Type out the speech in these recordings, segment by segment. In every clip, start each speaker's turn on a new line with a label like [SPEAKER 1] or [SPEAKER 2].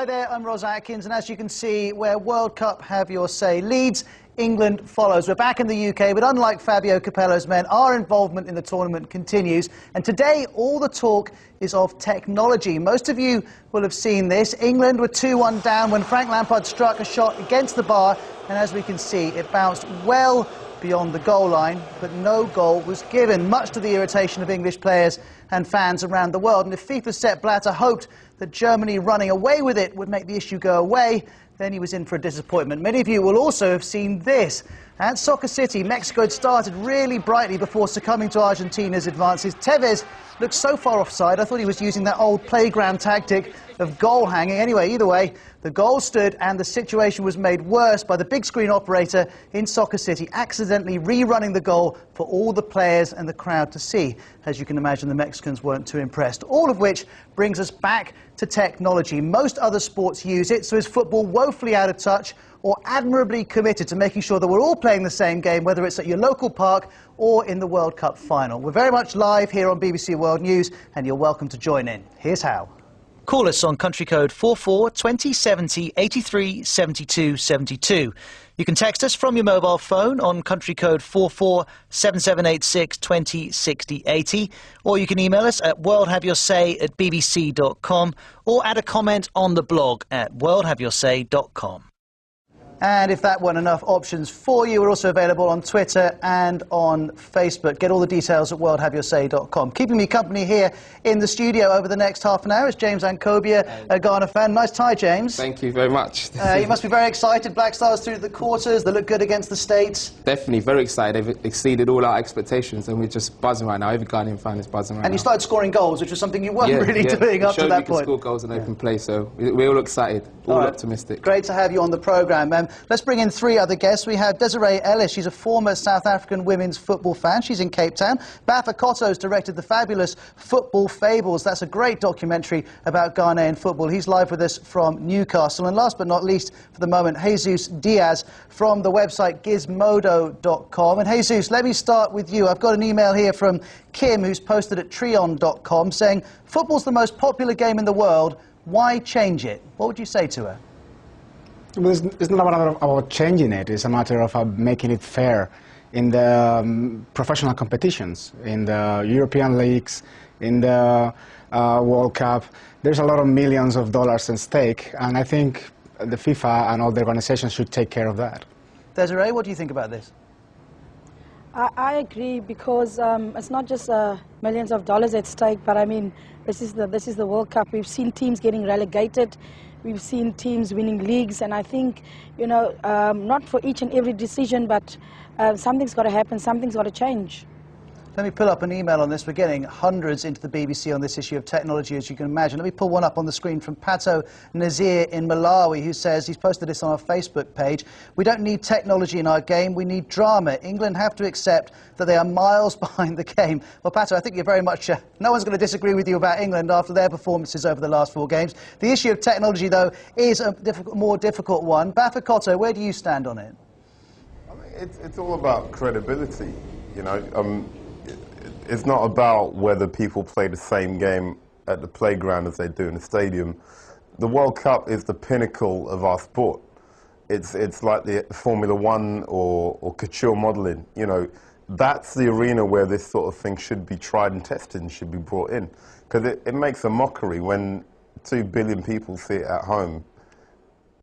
[SPEAKER 1] Hi there, I'm Ros Atkins, and as you can see, where World Cup Have Your Say leads, England follows. We're back in the UK, but unlike Fabio Capello's men, our involvement in the tournament continues. And today, all the talk is of technology. Most of you will have seen this. England were 2-1 down when Frank Lampard struck a shot against the bar, and as we can see, it bounced well beyond the goal line, but no goal was given, much to the irritation of English players and fans around the world. And if FIFA's Sepp Blatter hoped that Germany running away with it would make the issue go away, then he was in for a disappointment. Many of you will also have seen this. At Soccer City, Mexico had started really brightly before succumbing to Argentina's advances. Tevez looked so far offside, I thought he was using that old playground tactic of goal hanging. Anyway, either way, the goal stood and the situation was made worse by the big screen operator in Soccer City accidentally rerunning the goal for all the players and the crowd to see. As you can imagine, the Mexicans weren't too impressed. All of which brings us back to technology. Most other sports use it, so is football woefully out of touch or admirably committed to making sure that we're all playing the same game, whether it's at your local park or in the World Cup final? We're very much live here on BBC World News, and you're welcome to join in. Here's how. Call us on country code 44 20 70 83 72 72. You can text us from your mobile phone on country code 44 7786 20 60 80, or you can email us at worldhaveyoursay@bbc.com, or add a comment on the blog at worldhaveyoursay.com. And if that weren't enough options for you, we're also available on Twitter and on Facebook. Get all the details at worldhaveyoursay.com. Keeping me company here in the studio over the next half an hour is James Ankobia, a Ghana fan. Nice tie, James.
[SPEAKER 2] Thank you very much.
[SPEAKER 1] You must be very excited. Black Stars through the quarters. They look good against the States.
[SPEAKER 2] Definitely very excited. They've exceeded all our expectations, and we're just buzzing right now. Every Ghanaian fan is buzzing right now.
[SPEAKER 1] And you started scoring goals, which was something you weren't really doing up to that point.
[SPEAKER 2] We can score goals in open play, so we're all excited, all optimistic.
[SPEAKER 1] Great to have you on the programme. Let's bring in three other guests. We have Desiree Ellis. She's a former South African women's football fan. She's in Cape Town. Bafa Kotto's directed the fabulous Football Fables. That's a great documentary about Ghanaian football. He's live with us from Newcastle. And last but not least, for the moment, Jesus Diaz from the website gizmodo.com. And Jesus, let me start with you. I've got an email here from Kim, who's posted at trion.com, saying, football's the most popular game in the world. Why change it? What would you say to her?
[SPEAKER 3] Well, it's not a matter about changing it. It's a matter of making it fair in the professional competitions, in the European leagues, in the World Cup. There's a lot of millions of dollars at stake, and I think the FIFA and all the organizations should take care of that.
[SPEAKER 1] Desiree, what do you think about this?
[SPEAKER 4] I agree, because it's not just millions of dollars at stake, but I mean, this is the World Cup. We've seen teams getting relegated. We've seen teams winning leagues, and I think, you know, not for each and every decision, but something's got to happen, something's got to change.
[SPEAKER 1] Let me pull up an email on this. We're getting hundreds into the BBC on this issue of technology, as you can imagine. Let me pull one up on the screen from Pato Nazir in Malawi, who says, he's posted this on our Facebook page, we don't need technology in our game, we need drama. England have to accept that they are miles behind the game. Well, Pato, I think you're very much, no one's going to disagree with you about England after their performances over the last 4 games. The issue of technology, though, is a more difficult one. Bafa Kotto, where do you stand on it?
[SPEAKER 5] I mean, it's all about credibility, you know. It's not about whether people play the same game at the playground as they do in the stadium. The World Cup is the pinnacle of our sport. It's like the Formula One or couture modeling. You know, that's the arena where this sort of thing should be tried and tested and should be brought in. Because it makes a mockery when 2 billion people see it at home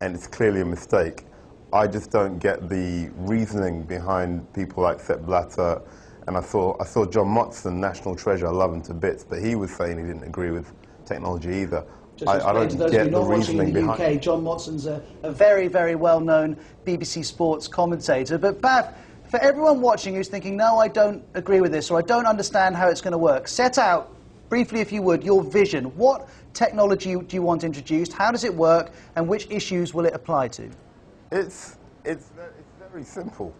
[SPEAKER 5] and it's clearly a mistake. I just don't get the reasoning behind people like Sepp Blatter. And I saw John Motson, national treasure, I love him to bits, but he was saying he didn't agree with technology either. I don't get the reasoning behind it.
[SPEAKER 1] John Motson's a very, very well-known BBC Sports commentator. But Bav, for everyone watching who's thinking, no, I don't agree with this, or I don't understand how it's going to work, set out, briefly if you would, your vision. What technology do you want introduced? How does it work? And which issues will it apply to?
[SPEAKER 5] It's very simple.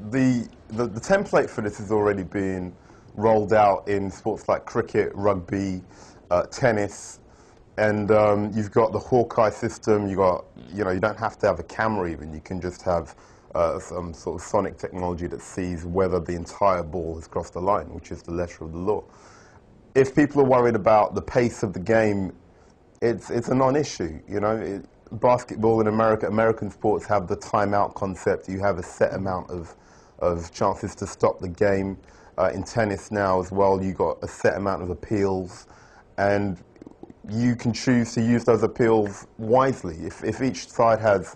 [SPEAKER 5] The template for this is already being rolled out in sports like cricket, rugby, tennis, and you've got the Hawkeye system. You don't have to have a camera even. You can just have some sort of sonic technology that sees whether the entire ball has crossed the line, which is the letter of the law. If people are worried about the pace of the game it's a non-issue. You know, basketball in America, American sports have the timeout concept. You have a set amount of chances to stop the game. In tennis now as well, you got a set amount of appeals, and you can choose to use those appeals wisely. If each side has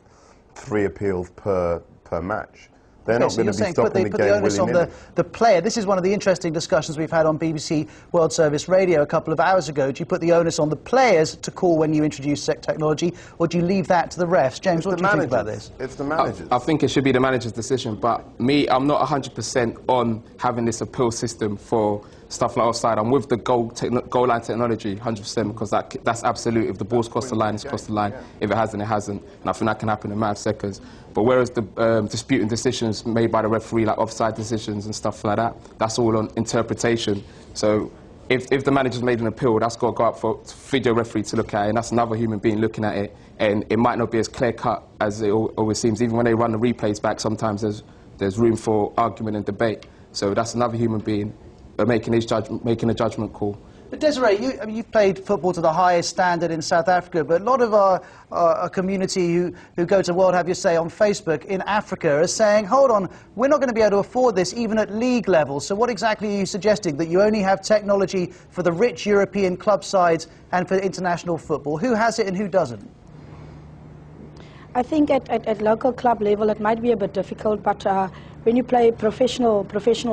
[SPEAKER 5] 3 appeals per match, they're not going to be stopping the game willy-nilly. Put the onus on
[SPEAKER 1] the player. This is one of the interesting discussions we've had on BBC World Service Radio a couple of hours ago. Do you put the onus on the players to call when you introduce technology, or do you leave that to the refs? James, what do you think about this?
[SPEAKER 5] It's the managers.
[SPEAKER 2] I think it should be the manager's decision, but I'm not 100% on having this appeal system for stuff like offside. I'm with the goal line technology 100%, because that's absolute. If the ball's crossed the line, it's crossed the line. If it hasn't, it hasn't. And I think that can happen in a matter of seconds. But whereas the disputing decisions made by the referee, like offside decisions and stuff like that, that's all on interpretation. So if the manager's made an appeal, that's got to go up for video referee to look at it, and that's another human being looking at it, and it might not be as clear-cut as it always seems. Even when they run the replays back, sometimes there's room for argument and debate. So that's another human being making a judgment call.
[SPEAKER 1] But Desiree, you've played football to the highest standard in South Africa, but a lot of our community who go to World Have Your Say on Facebook in Africa are saying, hold on, we're not going to be able to afford this even at league level. So what exactly are you suggesting? That you only have technology for the rich European club sides and for international football? Who has it and who doesn't?
[SPEAKER 4] I think at local club level it might be a bit difficult, but when you play professional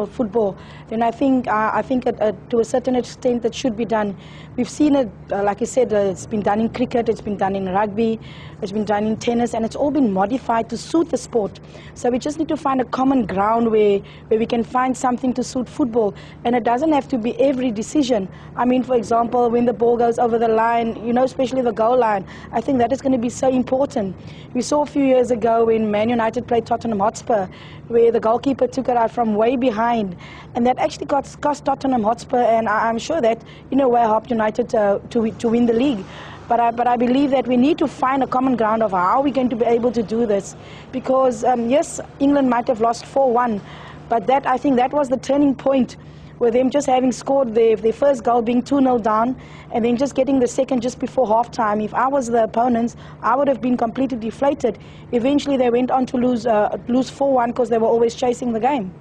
[SPEAKER 4] football, then I think to a certain extent that should be done. We've seen it, like I said, it's been done in cricket, it's been done in rugby, it's been done in tennis, and it's all been modified to suit the sport. So we just need to find a common ground where we can find something to suit football, and it doesn't have to be every decision. I mean, for example, when the ball goes over the line, you know, especially the goal line, I think that is going to be so important. We saw a few years ago when Man United played Tottenham Hotspur, where the goalkeeper took it out from way behind, and that actually cost Tottenham Hotspur, and I'm sure that, in a way, helped United to win the league. But I believe that we need to find a common ground of how we're going to be able to do this, because yes, England might have lost 4-1, but I think that was the turning point, with them just having scored their first goal being 2-0 down, and then just getting the second just before half-time. If I was the opponents, I would have been completely deflated. Eventually they went on to lose 4-1 because they were always chasing the game.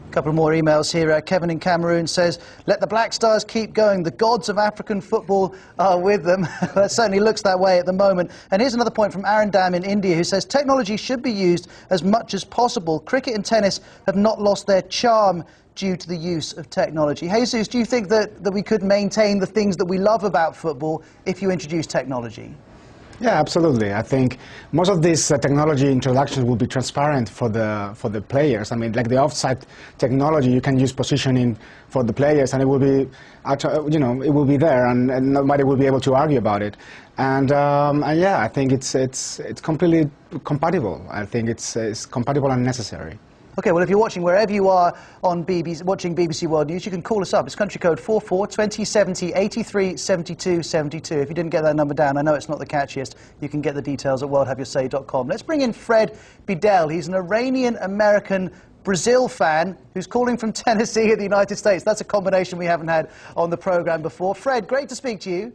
[SPEAKER 1] A couple more emails here. Kevin in Cameroon says, let the Black Stars keep going. The gods of African football are with them. That certainly looks that way at the moment. And here's another point from Arundam in India, who says, technology should be used as much as possible. Cricket and tennis have not lost their charm due to the use of technology. Jesus, do you think that we could maintain the things that we love about football if you introduce technology?
[SPEAKER 3] Yeah, absolutely. I think most of these technology introductions will be transparent for the players. I mean, like the offside technology, you can use positioning for the players, and it will be, you know, it will be there, and nobody will be able to argue about it. And yeah, I think it's completely compatible. I think it's compatible and necessary.
[SPEAKER 1] Okay, well, if you're watching wherever you are on watching BBC World News, you can call us up. It's country code 44 2070 83 72 72. If you didn't get that number down, I know it's not the catchiest. You can get the details at worldhaveyoursay.com. Let's bring in Fred Bedell. He's an Iranian-American Brazil fan who's calling from Tennessee in the United States. That's a combination we haven't had on the programme before. Fred, great to speak to you.